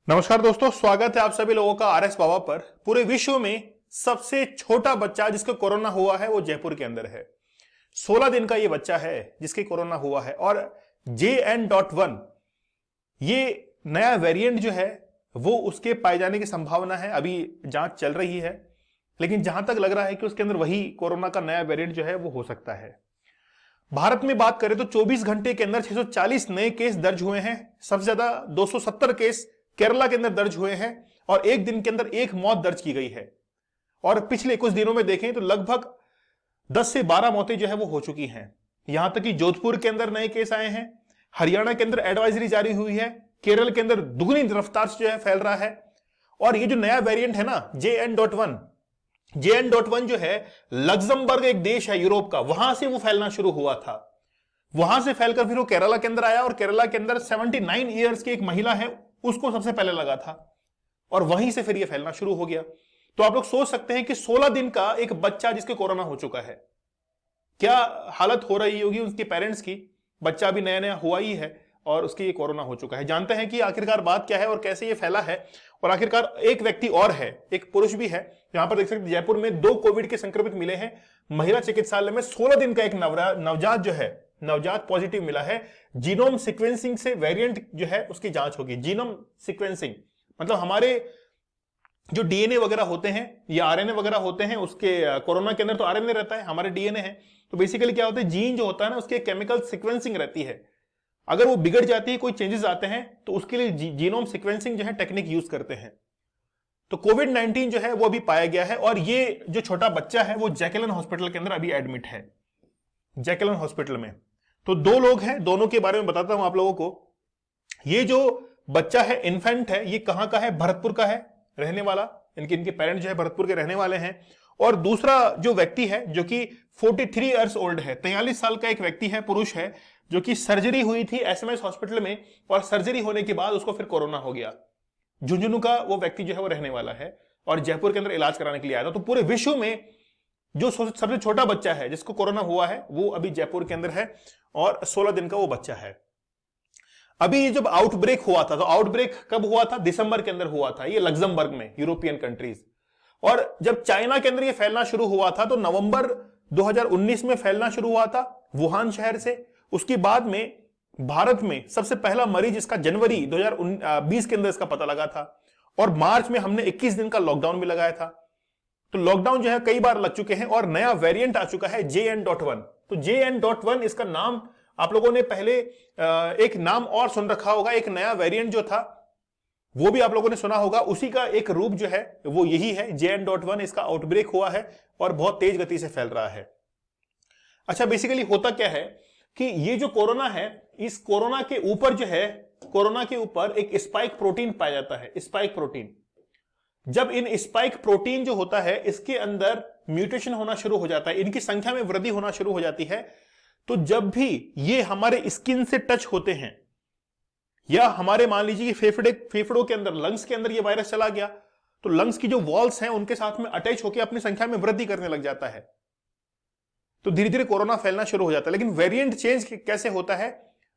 नमस्कार दोस्तों, स्वागत है आप सभी लोगों का आर एस बाबा पर। पूरे विश्व में सबसे छोटा बच्चा जिसको कोरोना हुआ है वो जयपुर के अंदर है। 16 दिन का ये बच्चा है जिसके कोरोना हुआ है। और JN.1 ये नया वेरिएंट जो है वो उसके पाए जाने की संभावना है। अभी जांच चल रही है, लेकिन जहां तक लग रहा है कि उसके अंदर वही कोरोना का नया वेरिएंट जो है वो हो सकता है। भारत में बात करें तो 24 घंटे के अंदर 640 नए केस दर्ज हुए हैं। सबसे ज्यादा 270 केस केरला के अंदर दर्ज हुए हैं और एक दिन के अंदर एक मौत दर्ज की गई है। और पिछले कुछ दिनों में देखें तो लगभग 10 से 12 मौतें जो है वो हो चुकी हैं। यहां तक कि जोधपुर के अंदर नए केस आए हैं, हरियाणा के अंदर एडवाइजरी जारी हुई है, केरल के अंदर दुगनी रफ्तार से जो है फैल रहा है। और ये जो नया वेरिएंट है ना JN.1 जो है, लग्जमबर्ग एक देश है यूरोप का, वहां से वो फैलना शुरू हुआ था। वहां से फैलकर फिर वो केरला के अंदर आया और केरला के अंदर 79 ईयर्स की एक महिला है, उसको सबसे पहले लगा था और वहीं से फिर ये फैलना शुरू हो गया। तो आप लोग सोच सकते हैं कि 16 दिन का एक बच्चा जिसके कोरोना हो चुका है, क्या हालत हो रही होगी उसके पेरेंट्स की। बच्चा भी नया नया हुआ ही है और उसके ये कोरोना हो चुका है। जानते हैं कि आखिरकार बात क्या है और कैसे ये फैला है। और आखिरकार एक व्यक्ति और है, एक पुरुष भी है। यहां पर देख सकते हैं जयपुर में 2 कोविड के संक्रमित मिले हैं। महिला चिकित्सालय में 16 दिन का एक नवजात पॉजिटिव मिला है। जीनोम सीक्वेंसिंग से वेरिएंट जो है उसकी जांच होगी। जीनोम सीक्वेंसिंग मतलब हमारे जो डीएनए वगैरह होते हैं या आरएनए वगैरह होते हैं, उसके कोरोना के अंदर तो आरएनए रहता है, हमारे डीएनए है। तो बेसिकली क्या होता है, जीन जो होता है ना उसके केमिकल सीक्वेंसिंग रहती है। अगर वो बिगड़ जाती है, कोई चेंजेस आते हैं, तो उसके लिए जीनोम सीक्वेंसिंग जो है टेक्निक यूज करते हैं। तो कोविड-19 जो है वो अभी पाया गया है और ये जो छोटा बच्चा है वो जैकेलन हॉस्पिटल के अंदर अभी एडमिट है, जैकेलन हॉस्पिटल में। तो 2 लोग हैं, दोनों के बारे में बताता हूं आप लोगों को। ये जो बच्चा है, इन्फेंट है, ये कहां का है, भरतपुर का है रहने वाला। इनके पेरेंट्स जो है भरतपुर के रहने वाले हैं। और दूसरा जो व्यक्ति है जो कि 43 ईयर्स ओल्ड है, 43 साल का एक व्यक्ति है, पुरुष है, जो कि सर्जरी हुई थी SMS हॉस्पिटल में और सर्जरी होने के बाद उसको फिर कोरोना हो गया। झुंझुनू का वो व्यक्ति जो है वो रहने वाला है और जयपुर के अंदर इलाज कराने के लिए आया था। तो पूरे विश्व में जो सबसे छोटा बच्चा है जिसको कोरोना हुआ है वो अभी जयपुर के अंदर है और 16 दिन का वो बच्चा है। अभी जब आउटब्रेक हुआ था, तो आउटब्रेक कब हुआ था, दिसंबर के अंदर हुआ था, ये लग्जमबर्ग में, यूरोपियन कंट्रीज। और जब चाइना के अंदर ये फैलना शुरू हुआ था तो नवंबर 2019 में फैलना शुरू हुआ था वुहान शहर से। उसके बाद में भारत में सबसे पहला मरीज इसका जनवरी 2020 के अंदर इसका पता लगा था और मार्च में हमने 21 दिन का लॉकडाउन भी लगाया था। तो लॉकडाउन जो है कई बार लग चुके हैं और नया वेरिएंट आ चुका है JN.1। तो JN.1 इसका नाम आप लोगों ने पहले एक नाम और सुन रखा होगा, एक नया वेरिएंट जो था वो भी आप लोगों ने सुना होगा। उसी का एक रूप जो है वो यही है, JN.1। इसका आउटब्रेक हुआ है और बहुत तेज गति से फैल रहा है। अच्छा, बेसिकली होता क्या है कि ये जो कोरोना है, इस कोरोना के ऊपर जो है, कोरोना के ऊपर एक स्पाइक प्रोटीन पाया जाता है, स्पाइक प्रोटीन। जब इन स्पाइक प्रोटीन जो होता है इसके अंदर म्यूटेशन होना शुरू हो जाता है, इनकी संख्या में वृद्धि होना शुरू हो जाती है। तो जब भी ये हमारे स्किन से टच होते हैं या हमारे मान लीजिए कि फेफड़ों के अंदर, लंग्स के अंदर ये वायरस चला गया, तो लंग्स की जो वॉल्स हैं उनके साथ में अटैच होकर अपनी संख्या में वृद्धि करने लग जाता है। तो धीरे धीरे कोरोना फैलना शुरू हो जाता है। लेकिन वेरिएंट चेंज कैसे होता है,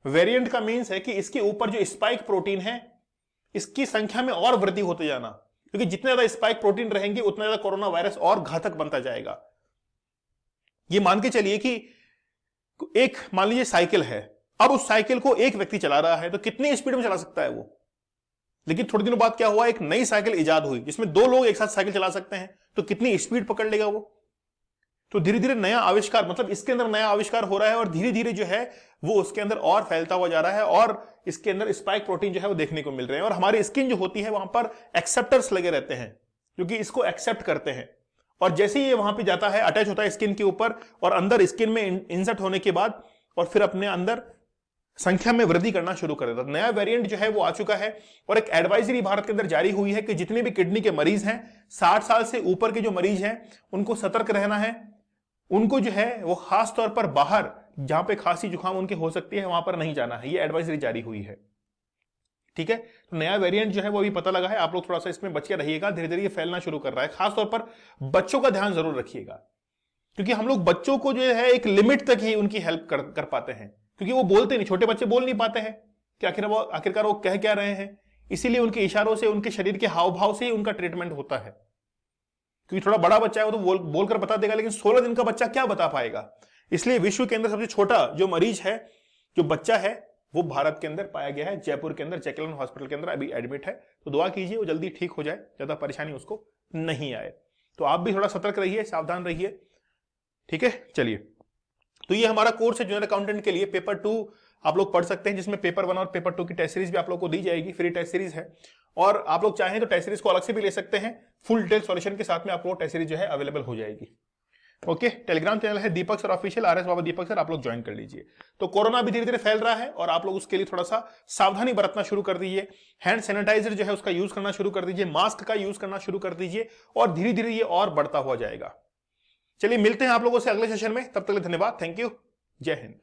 वेरिएंट का मीन्स है कि इसके ऊपर जो स्पाइक प्रोटीन है इसकी संख्या में और वृद्धि होते जाना, क्योंकि जितने ज्यादा स्पाइक प्रोटीन रहेंगे उतना ज्यादा कोरोना वायरस और घातक बनता जाएगा। ये मान के चलिए कि एक, मान लीजिए साइकिल है, अब उस साइकिल को एक व्यक्ति चला रहा है तो कितनी स्पीड में चला सकता है वो। लेकिन थोड़े दिनों बाद क्या हुआ, एक नई साइकिल इजाद हुई जिसमें 2 लोग एक साथ साइकिल चला सकते हैं, तो कितनी स्पीड पकड़ लेगा वो। तो धीरे धीरे नया आविष्कार, मतलब इसके अंदर नया आविष्कार हो रहा है और धीरे धीरे जो है वो उसके अंदर और फैलता हुआ जा रहा है और इसके अंदर स्पाइक प्रोटीन जो है वो देखने को मिल रहे हैं। और हमारी स्किन जो होती है वहां पर एक्सेप्टर्स लगे रहते हैं जो कि इसको एक्सेप्ट करते हैं। और जैसे ही ये वहां पे जाता है, अटैच होता है स्किन के ऊपर और अंदर स्किन में इंसर्ट होने के बाद और फिर अपने अंदर संख्या में वृद्धि करना शुरू कर देता है। नया वेरिएंट जो है वो आ चुका है और एक एडवाइजरी भारत के अंदर जारी हुई है कि जितने भी किडनी के मरीज हैं, 60 साल से ऊपर के जो मरीज हैं, उनको सतर्क रहना है। उनको जो है वो खास तौर पर बाहर जहां पे खांसी जुकाम उनके हो सकती है वहां पर नहीं जाना है। ये एडवाइजरी जारी हुई है, ठीक है। तो नया वेरिएंट जो है वो अभी पता लगा है, आप लोग थोड़ा सा इसमें बच के रहिएगा। धीरे धीरे ये फैलना शुरू कर रहा है। खासतौर पर बच्चों का ध्यान जरूर रखिएगा, क्योंकि हम लोग बच्चों को जो है एक लिमिट तक ही उनकी हेल्प कर पाते हैं, क्योंकि वो बोलते नहीं, छोटे बच्चे बोल नहीं पाते हैं कि आखिरकार वो कह क्या रहे हैं। इसीलिए उनके इशारों से, उनके शरीर के हाव भाव से ही उनका ट्रीटमेंट होता है। क्योंकि थोड़ा बड़ा बच्चा है वो तो बोलकर बता देगा, लेकिन 16 दिन का बच्चा क्या बता पाएगा। इसलिए विश्व के अंदर सबसे छोटा जो मरीज है, जो बच्चा है, वो भारत के अंदर पाया गया है, जयपुर के अंदर जैकलन हॉस्पिटल के अंदर अभी एडमिट है। तो दुआ कीजिए वो जल्दी ठीक हो जाए, ज्यादा परेशानी उसको नहीं आए। तो आप भी थोड़ा सतर्क रहिए, सावधान रहिए, ठीक है। चलिए, तो ये हमारा कोर्स है जूनियर अकाउंटेंट के लिए। पेपर 2 आप लोग पढ़ सकते हैं, जिसमें पेपर 1 और पेपर 2 की टेस्ट सीरीज भी आप लोग को दी जाएगी, फ्री टेस्ट सीरीज है। और आप लोग चाहें तो टेस्ट सीरीज को अलग से भी ले सकते हैं, फुल डिटेल सॉल्यूशन के साथ में आप लोग टेस्ट सीरीज जो है अवेलेबल हो जाएगी। ओके, टेलीग्राम चैनल है दीपक सर ऑफिशियल, RS बाबा दीपक सर, आप लोग ज्वाइन कर लीजिए। तो कोरोना भी धीरे धीरे फैल रहा है और आप लोग उसके लिए थोड़ा सा सावधानी बरतना शुरू कर दीजिए। हैंड सैनिटाइजर जो है उसका यूज करना शुरू कर दीजिए, मास्क का यूज करना शुरू कर दीजिए, और धीरे धीरे ये और बढ़ता हुआ जाएगा। चलिए, मिलते हैं आप लोगों से अगले सेशन में, तब तक के लिए धन्यवाद, थैंक यू, जय हिंद।